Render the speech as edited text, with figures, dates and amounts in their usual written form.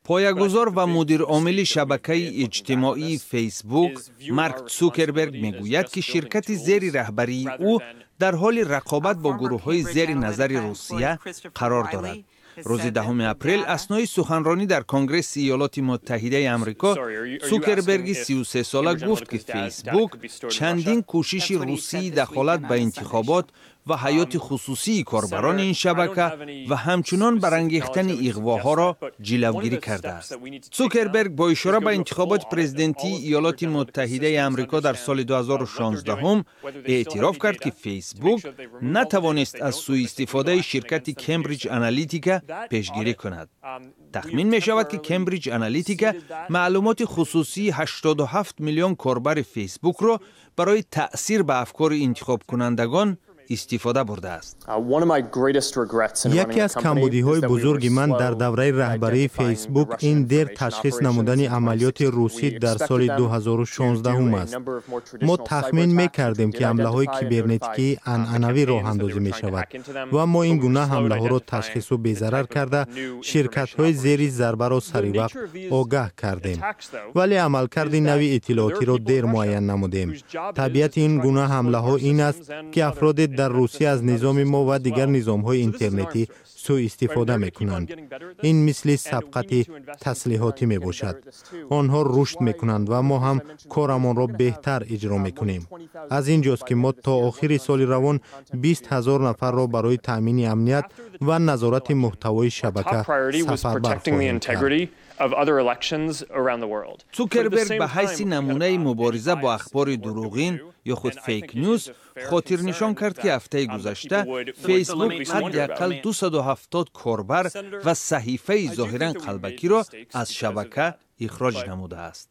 پایه‌گذار و مدیر عامل شبکه اجتماعی فیسبوک مارک زوکربرگ میگوید که شرکت زیر رهبری او در حال رقابت با گروه‌های زیر نظر روسیه قرار دارد. روز 10 اپریل اثنای سخنرانی در کنگره ایالات متحده آمریکا، زوکربرگ 33 ساله گفت که فیسبوک چندین کوشش روسی دخالت به انتخابات و حیات خصوصی کاربران این شبکه و همچنان برانگیختن اغواها را جلوگیری کرده است. زوکربرگ با اشاره به انتخابات پرزیدنتی ایالات متحده آمریکا در سال 2016 اعتراف کرد که فیسبوک نتوانست از سوء استفاده شرکت کمبریج آنالیتیکا پیشگیری کند. تخمین می شود که کمبریج آنالیتیکا معلومات خصوصی 87 میلیون کاربر فیسبوک را برای تأثیر به افکار انتخاب کنندگان استفاده برده است. یکی از کمبودی‌های بزرگ من در دوره رهبری فیسبوک این دیر تشخیص نمودن عملیات روسی در سال 2016 است. ما تخمین می‌کردیم که حمله‌های کیبرنتیکی عنعنوی راه اندازی می‌شود و ما این گونه حمله‌ها را تشخیص و بی‌ضرر کرده شرکت‌های زیر ضربه را سریع وقت آگاه کردیم. ولی عملکرد نوی اطلاعاتی را دیر معین نمودیم. طبیعت این گونه حمله‌ها این است که افراد در روسیه از نظام ما و دیگر نظام‌های اینترنتی سوء استفاده می‌کنند. این مثل سبقت تسلیحاتی میباشد. آنها رشد می‌کنند و ما هم کارمان را بهتر اجرا می‌کنیم. از اینجاست که ما تا آخر سال روان 20,000 نفر را برای تأمین امنیت و نظارت محتوای شبکه سفربر خواهیم کرد. زوکربرگ به حیث نمونه مبارزه با اخبار دروغین یا خود فیک نیوز خاطر نشان کرد که هفته گذشته فیسبوک حداقل 270 کاربر و صحیفه ظاهراً قلبکی را از شبکه اخراج نموده است.